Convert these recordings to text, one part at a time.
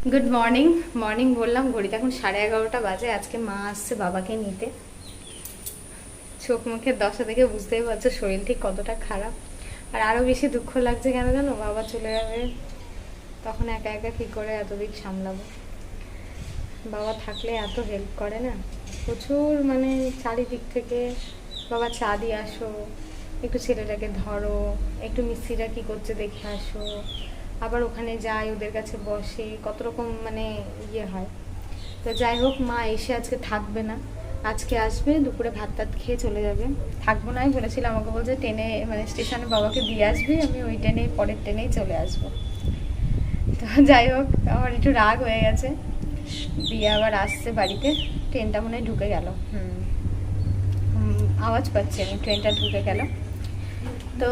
Good morning. Morning বললাম, ঘড়িতে এখন 11:30 বাজে। আজকে মা আসছে বাবাকে নিতে। চোখ মুখের দশা দেখে বুঝতেই পারছো শরীর ঠিক কতটা খারাপ। আর আরও বেশি দুঃখ লাগছে কেন জানো, বাবা চলে যাবে, তখন একা একা কী করে এত দিক সামলাবো। বাবা থাকলে এত হেল্প করে না, প্রচুর, মানে চারিদিক থেকে বাবা চা দিয়ে আসো, একটু ছেলেটাকে ধরো, একটু মিস্ত্রিরা কী করছে দেখে আসো, আবার ওখানে যাই ওদের কাছে বসে, কত রকম মানে ইয়ে হয়। তো যাই হোক, মা এসে আজকে থাকবে না, আজকে আসবে, দুপুরে ভাত টাত খেয়ে চলে যাবে। থাকবো না আমি বলেছিলাম, আমাকে বলছে ট্রেনে মানে স্টেশনে বাবাকে দিয়ে আসবি, আমি ওই ট্রেনে পরের ট্রেনেই চলে আসবো। তো যাই হোক, আমার একটু রাগ হয়ে গেছে। দিয়ে আবার আসছে বাড়িতে, ট্রেনটা মনে হয় ঢুকে গেল। আওয়াজ পাচ্ছি আমি, ট্রেনটা ঢুকে গেল। তো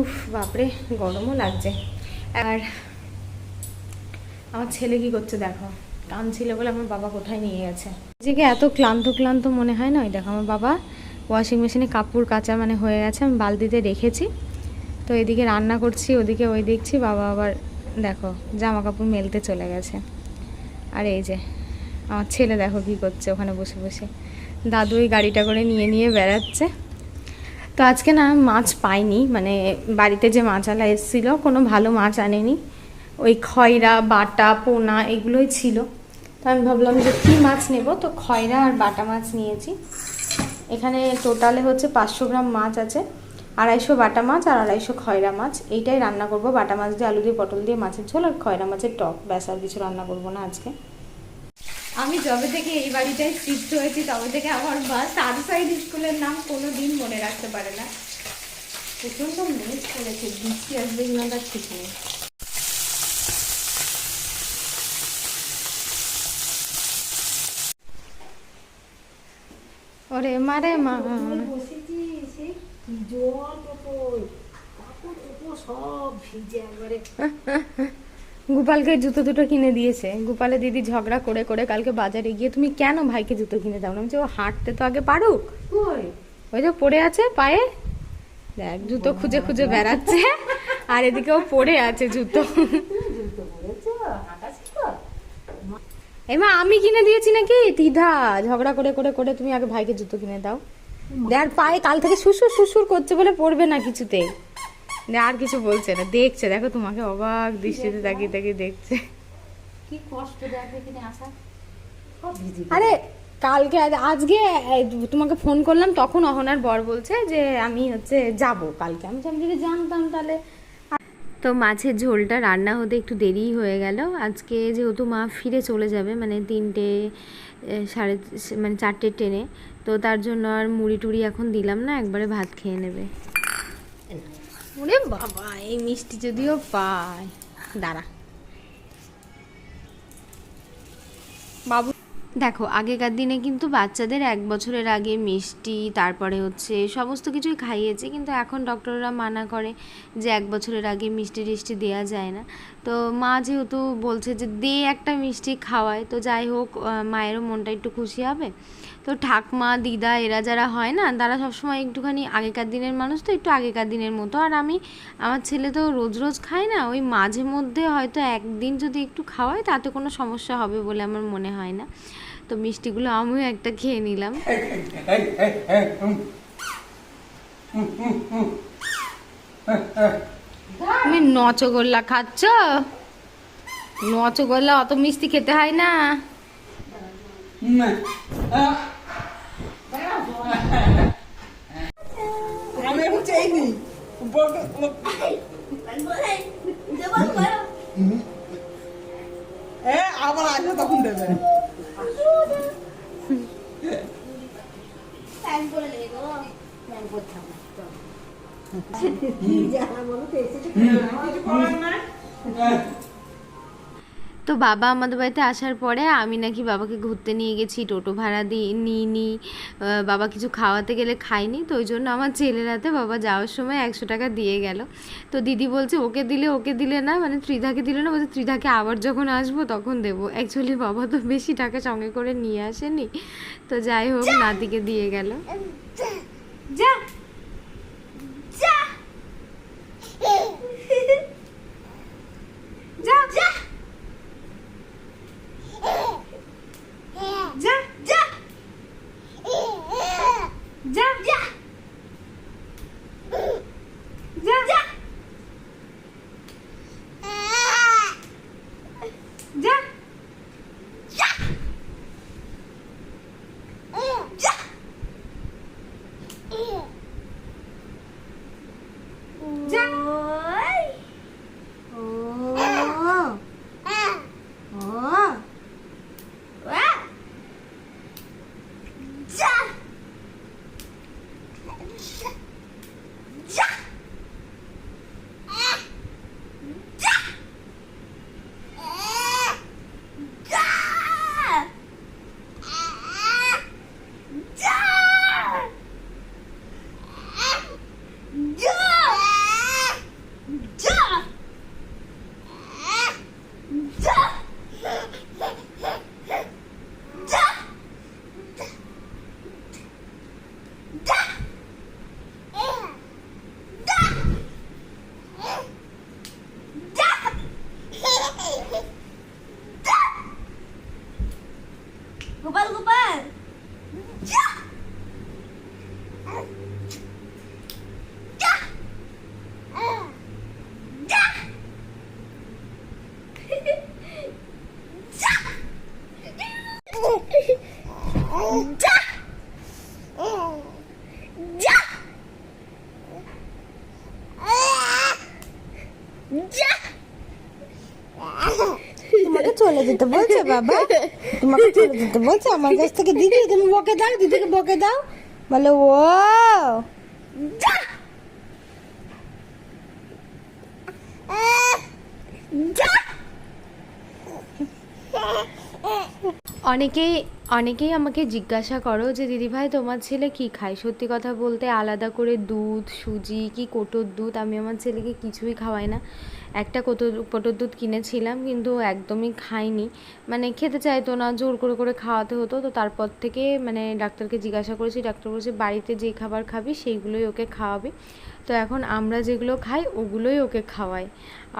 উফ বাপরে, গরমও লাগছে। আর আমার ছেলে কি করছে দেখো, কাঁদছিল বলে আমার বাবা কোথায় নিয়ে গেছে। নিজেকে এত ক্লান্ত ক্লান্ত মনে হয় না। ওই দেখো আমার বাবা ওয়াশিং মেশিনে কাপড় কাচা মানে হয়ে গেছে, আমি বালতিতে রেখেছি। তো এদিকে রান্না করছি, ওদিকে ওই দেখছি, বাবা আবার দেখো জামা কাপড় মেলতে চলে গেছে। আর এই যে আমার ছেলে দেখো কি করছে ওখানে বসে বসে, দাদু ওই গাড়িটা করে নিয়ে নিয়ে বেড়াচ্ছে। তো আজকে না মাছ পাইনি, মানে বাড়িতে যে মাছওয়ালা এসেছিলো কোনো ভালো মাছ আনেনি, ওই খয়রা বাটা পোনা এগুলোই ছিল। তো আমি ভাবলাম যে কী মাছ নেব, তো খয়রা আর বাটা মাছ নিয়েছি। এখানে টোটালে হচ্ছে 500 গ্রাম মাছ আছে, 250 বাটা মাছ আর 250 খয়রা মাছ। এইটাই রান্না করব, বাটা মাছ দিয়ে আলু দিয়ে পটল দিয়ে মাছের ঝোল আর খয়রা মাছের টক, ব্যাস আর কিছু রান্না করব না আজকে। আমি যবে থেকে এই বাড়িটায় শিফট হয়েছি তবে থেকে আমার মা সানসাইড স্কুলের নাম কোনো দিন মনে রাখতে পারে না। প্রচণ্ড মেঘ করেছে, বৃষ্টি আসবে কিনা তার ঠিক নেই। ওরে মারে মা, গোপালকে জুতো দুটো কিনে দিয়েছে। গোপালের দিদি ঝগড়া করে করে কালকে বাজারে গিয়ে, তুমি কেন ভাইকে জুতো কিনে দাও না? আমি ও হাঁটতে তো আগে পারুক, ওই যে পড়ে আছে পায়ে, দেখ জুতো খুঁজে খুঁজে বেড়াচ্ছে, আর এদিকে ও পড়ে আছে জুতো। এমা আমি কিনে দিয়েছি নাকি? দিদা ঝগড়া করে করে করে তুমি আগে ভাইকে জুতো কিনে দাও। দেখ পায়ে কাল থেকে শুশুর শুশুর করছে বলে পড়বে না কিছুতে, আর কিছু বলছে না, দেখছে দেখো তোমাকে অবাক দৃষ্টিতে তাকিয়ে তাকিয়ে দেখছে। কি কষ্ট দেখে কিনে আসা, আরে কালকে আজকে তোমাকে ফোন করলাম, তখন অহনার বর বলছে যে আমি হচ্ছে যাব কালকে। আমি যদি জানতাম তাহলে। তো মাছের ঝোলটা রান্না হতে একটু দেরিই হয়ে গেল। আজকে যেহেতু মা ফিরে চলে যাবে, মানে 3টে মানে 4টে ট্রেনে, তো তার জন্য আর মুড়ি টুড়ি এখন দিলাম না, একবারে ভাত খেয়ে নেবে। ওরে বাবা, এই মিষ্টি যদিও পায়, দাঁড়া বাবু। দেখো আগেকার দিনে কিন্তু বাচ্চাদের 1 বছরের আগে মিষ্টি, তারপরে হচ্ছে সমস্ত কিছুই খাইয়েছে, কিন্তু এখন ডক্টররা মানা করে যে 1 বছরের আগে মিষ্টি টিষ্টি দেওয়া যায় না। তো মা যেহেতু বলছে যে দে একটা মিষ্টি খাওয়ায়, তো যাই হোক মায়েরও মনটা একটু খুশি হবে। তো ঠাকমা দিদা এরা যারা হয় না, তারা সবসময় একটুখানি আগেকার দিনের মানুষ, তো একটু আগেকার দিনের মতো। আর আমার ছেলে তো রোজ রোজ খায় না, ওই মাঝে মধ্যে হয়তো একদিন যদি একটু খাওয়ায় তাতে কোনো সমস্যা হবে বলে আমার মনে হয় না। তো মিষ্টিগুলো আমিও একটা খেয়ে নিলাম। তুমি নচগোল্লা খাচ্ছ? নচগোল্লা অত মিষ্টি খেতে হয় না। আবার আসবে তখন দেবে। তো বাবা আমাদের বাড়িতে আসার পরে আমি নাকি বাবাকে ঘুরতে নিয়ে গেছি, টোটো ভাড়া দিয়ে নিইনি, বাবা কিছু খাওয়াতে গেলে খাইনি, তো ওই জন্য আমার ছেলের হাতে বাবা যাওয়ার সময় 100 টাকা দিয়ে গেল। তো দিদি বলছে ওকে দিলে না, মানে ত্রিধাকে দিলে না, বলছে ত্রিধাকে আবার যখন আসবো তখন দেবো। অ্যাকচুয়ালি বাবা তো বেশি টাকা সঙ্গে করে নিয়ে আসেনি, তো যাই হোক নাতিকে দিয়ে গেল। যা যা যা গোপাল গোপাল যা যা যা যা যা তোমাকে চলে যেতে বলছে বাবা, তোমাকে চলে যেতে বলছে আমার কাছ থেকে। দিদি তুমি বকে দাও, দিদিকে বকে দাও, বলো ও যা যা অনেকেই আমাকে জিজ্ঞাসা করো যে দিদিভাই তোমার ছেলে কি খায়। সত্যি কথা বলতে আলাদা করে দুধ, সুজি কি কোটোর দুধ আমি আমার ছেলেকে কিছুই খাওয়াই না। একটা কোটোর দুধ কিনেছিলাম কিন্তু একদমই খাইনি, মানে খেতে চাইতো না, জোর করে করে খাওয়াতে হতো। তো তারপর থেকে মানে ডাক্তারকে জিজ্ঞাসা করেছি, ডাক্তার বলেছে বাড়িতে যে খাবার খাবি সেইগুলোই ওকে খাওয়াবি। তো এখন আমরা যেগুলো খাই ওগুলোই ওকে খাওয়াই,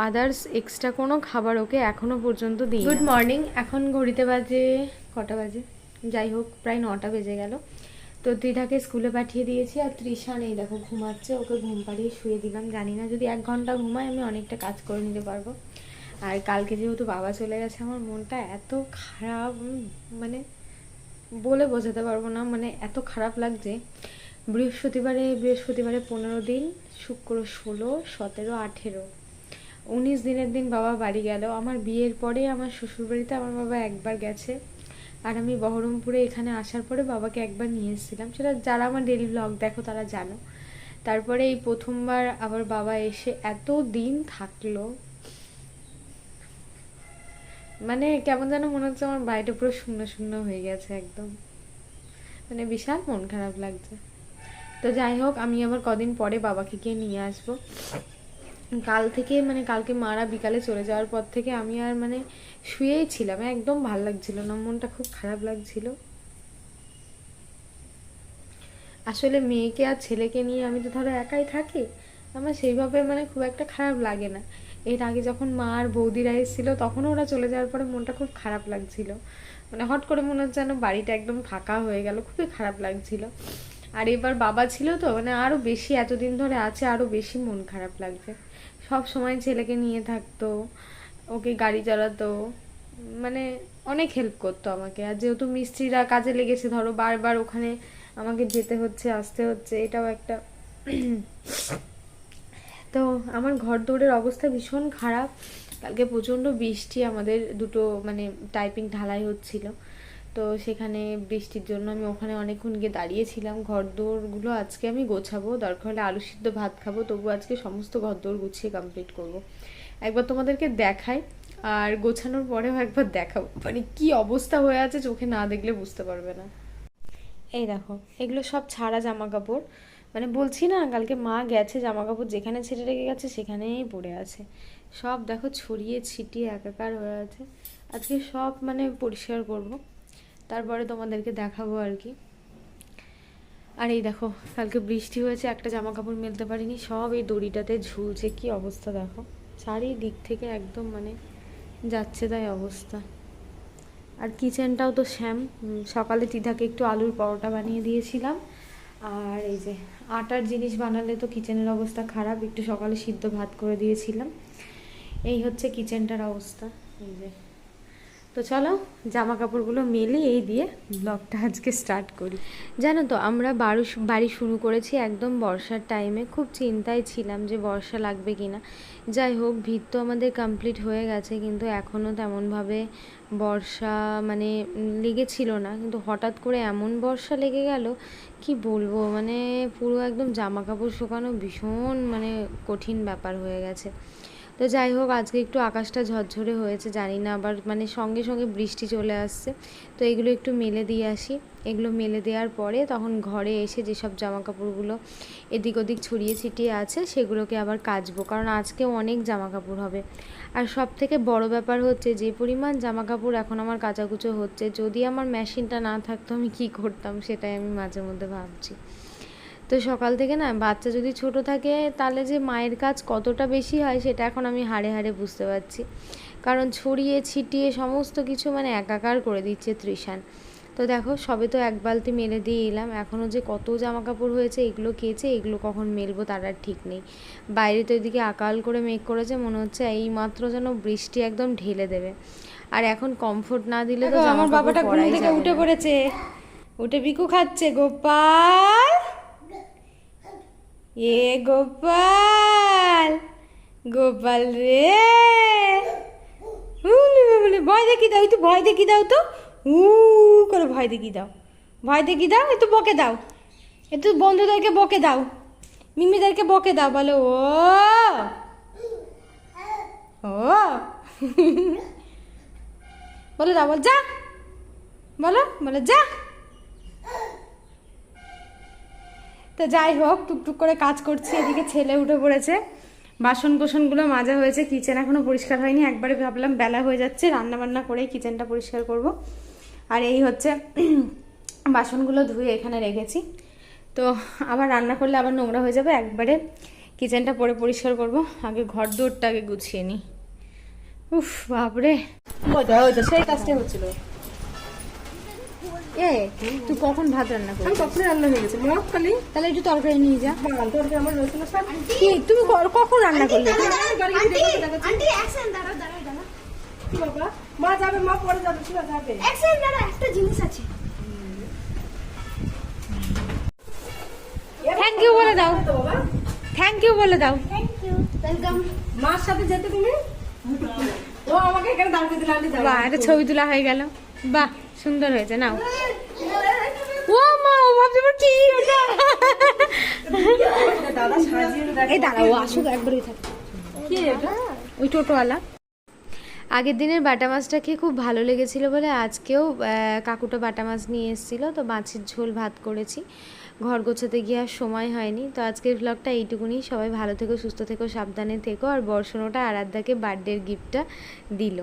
আদার্স এক্সট্রা কোনো খাবার ওকে এখনও পর্যন্ত দিই। গুড মর্নিং, এখন ঘড়িতে বাজে কটা বাজে, যাই হোক প্রায় 9টা বেজে গেল। তো ত্রিধাকে স্কুলে পাঠিয়ে দিয়েছি, আর তৃষা নেই দেখো ঘুমাচ্ছে, ওকে ঘুম পাড়িয়ে শুয়ে দিলাম। জানি না যদি 1 ঘন্টা ঘুমায় আমি অনেকটা কাজ করে নিতে পারবো। আর কালকে যেহেতু বাবা চলে গেছে আমার মনটা এত খারাপ, মানে বলে বোঝাতে পারবো না, মানে এত খারাপ লাগছে। বৃহস্পতিবারে 15 দিন, শুক্র 16, 17, 18, 19 দিনের দিন বাবা বাড়ি গেল। আমার বিয়ের পরে আমার শ্বশুরবাড়িতে আমার বাবা একবার গেছে, আর আমি বহরমপুরে এখানে আসার পরে বাবাকে একবার নিয়ে এসেছিলাম, সেটা যারা আমার ডেলি ব্লগ দেখো তারা জানো। তারপরে এই প্রথমবার আবার বাবা এসে এত দিন থাকলো, মানে কেমন যেন মনে হচ্ছে আমার বাড়িটা পুরো শূন্য শূন্য হয়ে গেছে একদম, মানে বিশাল মন খারাপ লাগছে। তো যাই হোক আমি আবার কদিন পরে বাবাকে গিয়ে নিয়ে আসবো। কাল থেকে মানে কালকে মারা বিকালে চলে যাওয়ার পর থেকে আমি আর মানে শুয়েই ছিলাম, একদম ভাল লাগছিল না, মনটা খুব খারাপ লাগছিল। আসলে মেয়েকে আর ছেলেকে নিয়ে আমি তো ধরো একাই থাকি, আমার সেইভাবে মানে খুব একটা খারাপ লাগে না। এর আগে যখন মা আর বৌদিরা এসেছিল তখনও ওরা চলে যাওয়ার পরে মনটা খুব খারাপ লাগছিল, মানে হট করে মনে হচ্ছে যেন বাড়িটা একদম ফাঁকা হয়ে গেল, খুবই খারাপ লাগছিল। আর এবার বাবা ছিল তো মানে আরও বেশি, এতদিন ধরে আছে আরও বেশি মন খারাপ লাগছে। সব সময় ছেলেকে নিয়ে থাকতো, ওকে গাড়ি চালাতো, মানে অনেক হেল্প করতো আমাকে। আর যেহেতু মিস্ত্রিরা কাজে লেগেছে ধরো বারবার ওখানে আমাকে যেতে হচ্ছে আসতে হচ্ছে, এটাও একটা তো আমার ঘর দৌড়ের অবস্থা ভীষণ খারাপ। কালকে প্রচণ্ড বৃষ্টি, আমাদের দুটো মানে টাইপিং ঢালাই হচ্ছিল, তো সেখানে বৃষ্টির জন্য আমি ওখানে অনেকক্ষণ গিয়ে দাঁড়িয়েছিলাম। ঘর দৌড়গুলো আজকে আমি গোছাবো, দরকার হলে আলু সিদ্ধ ভাত খাবো, তবু আজকে সমস্ত ঘর দৌড় গুছিয়ে কমপ্লিট করব। একবার তোমাদেরকে দেখাই আর গোছানোর পরেও একবার দেখাবো, মানে কি অবস্থা হয়ে আছে চোখে না দেখলে বুঝতে পারবে না। এই দেখো এগুলো সব ছাড়া জামা কাপড়, মানে বলছি না কালকে মা গেছে, জামা কাপড় যেখানে ছেড়ে রেখে গেছে সেখানেই পড়ে আছে, সব দেখো ছড়িয়ে ছিটিয়ে একাকার হয়ে আছে। আজকে সব মানে পরিষ্কার করব, তারপরে তোমাদেরকে দেখাবো আর কি। আর এই দেখো কালকে বৃষ্টি হয়েছে, একটা জামা কাপড় মেলতে পারিনি, সব এই দড়িটাতে ঝুলছে, কি অবস্থা দেখো, চারিদিক থেকে একদম মানে যাচ্ছে তাই অবস্থা। আর কিচেনটাও তো শ্যাম, সকালে তিধাকে একটু আলুর পরোটা বানিয়ে দিয়েছিলাম, আর এই যে আটার জিনিস বানালে তো কিচেনের অবস্থা খারাপ, একটু সকালে সিদ্ধ ভাত করে দিয়েছিলাম। এই হচ্ছে কিচেনটার অবস্থা, এই যে। তো চলো জামা কাপড়গুলো মেলে এই দিয়ে ব্লগটা আজকে স্টার্ট করি। জানো তো আমরা বাড়ি শুরু করেছি একদম বর্ষার টাইমে, খুব চিন্তায় ছিলাম যে বর্ষা লাগবে কি না। যাই হোক ভিত তো আমাদের কমপ্লিট হয়ে গেছে, কিন্তু এখনও তেমনভাবে বর্ষা মানে লেগেছিল না, কিন্তু হঠাৎ করে এমন বর্ষা লেগে গেল কি বলবো, মানে পুরো একদম জামা কাপড় শুকানো ভীষণ মানে কঠিন ব্যাপার হয়ে গেছে। তো যাই হোক আজকে একটু আকাশটা ঝরঝরে হয়েছে, জানি না আবার মানে সঙ্গে সঙ্গে বৃষ্টি চলে আসছে। তো এগুলো একটু মেলে দিয়ে আসি, এগুলো মেলে দেওয়ার পরে তখন ঘরে এসে যেসব জামা কাপড়গুলো এদিক ওদিক ছড়িয়ে ছিটিয়ে আছে সেগুলোকে আবার কাচবো, কারণ আজকেও অনেক জামা কাপড় হবে। আর সব থেকে বড় ব্যাপার হচ্ছে যে পরিমাণ জামা কাপড় এখন আমার কাচাকুচো হচ্ছে, যদি আমার মেশিনটা না থাকতো আমি কি করতাম সেটাই আমি মাঝে মধ্যে ভাবছি। তো সকাল থেকে না বাচ্চা যদি ছোট থাকে তাহলে যে মায়ের কাজ কতটা বেশি হয় সেটা এখন আমি হাড়ে হাড়ে বুঝতে পারছি, কারণ ছড়িয়ে ছিটিয়ে সমস্ত কিছু মানে একাকার করে দিচ্ছে তৃষান। তো দেখো সবে তো এক বালতি মেলে দিয়ে এলাম, এখনও যে কত জামা কাপড় হয়েছে এগুলো কেচে এগুলো কখন মেলবো তার আর ঠিক নেই। বাইরে তো এদিকে আকাল করে মেঘ করেছে, মনে হচ্ছে এই মাত্র যেন বৃষ্টি একদম ঢেলে দেবে। আর এখন কমফোর্ট না দিলে তো আমার বাবাটা ঘুম থেকে উঠে পড়েছে, উঠে বিকু খাচ্ছে। গোপাল, এ গোপাল, গোপাল রে, ভয় দেখি দাও, একটু ভয় দেখি দাও তো, করে ভয় দেখি দাও, ভয় দেখি দাও, একটু বকে দাও, একটু বন্ধুদেরকে বকে দাও, মিমিদেরকে বকে দাও, বলো ও ও বলে দাও, বল যা, বলো বলো যা। তো যাই হোক, টুকটুক করে কাজ করছি, এদিকে ছেলে উঠে পড়েছে, বাসন কোসনগুলো মাজা হয়েছে, কিচেন এখনও পরিষ্কার হয়নি, একবারে ভাবলাম বেলা হয়ে যাচ্ছে, রান্না বান্না করেই কিচেনটা পরিষ্কার করব। আর এই হচ্ছে বাসনগুলো ধুয়ে এখানে রেখেছি, তো আবার রান্না করলে আবার নোংরা হয়ে যাবে, একবারে কিচেনটা পরে পরিষ্কার করব। আগে ঘর দৌড়টা আগে গুছিয়ে নিই। উফ বাপরে, সেই কাজটাই হচ্ছিল। এ তুই কখন ভাত রান্না করবি? কখন রান্না হয়ে গেছে মত খালি, তাহলে একটু তরকারি নিয়ে যা। তরকারি আমার রয়েছে না সব। কি তুমি কখন রান্না করলে? আন্টি অ্যাকশন দাঁড়াও দাঁড়াও দাঁড়াও। কি বাবা, মা যাবে, মা পরে যাবে, ঠিক আছে যাবে। অ্যাকশন দাঁড়াও, একটা জিনিস আছে। থ্যাংক ইউ বলে দাও, তো বাবা, থ্যাংক ইউ বলে দাও। Thank you, welcome. মার সাথে যেতে তুমি, ও আমাকে এখানে দাঁড়িয়ে দিলে আমি যাবো। বাহ, একটা ছবি তোলা হয়ে গেল, বাহ সুন্দর হয়েছে। নাও। ও মা, ও ভাবছে আবার কি ওটা। দাদা সাজিয়ে দেখ। এই দাঁড়া, ও আসুক একবারই থাকে। কি এটা? ওই টোটোওয়ালা। আগের দিনের বাটা মাছটা খেয়ে খুব ভালো লেগেছিল বলে আজকেও কাকুটা বাটা মাছ নিয়ে এসেছিলো, তো মাছের ঝোল ভাত করেছি। ঘর গোছাতে গিয়ে আর সময় হয়নি। তো আজকের ভ্লগটা এইটুকুনি। সবাই ভালো থেকো, সুস্থ থেকো, সাবধানে থেকো। আর বর্ষণটা আরাধ্যাকে বার্থডের গিফটটা দিল।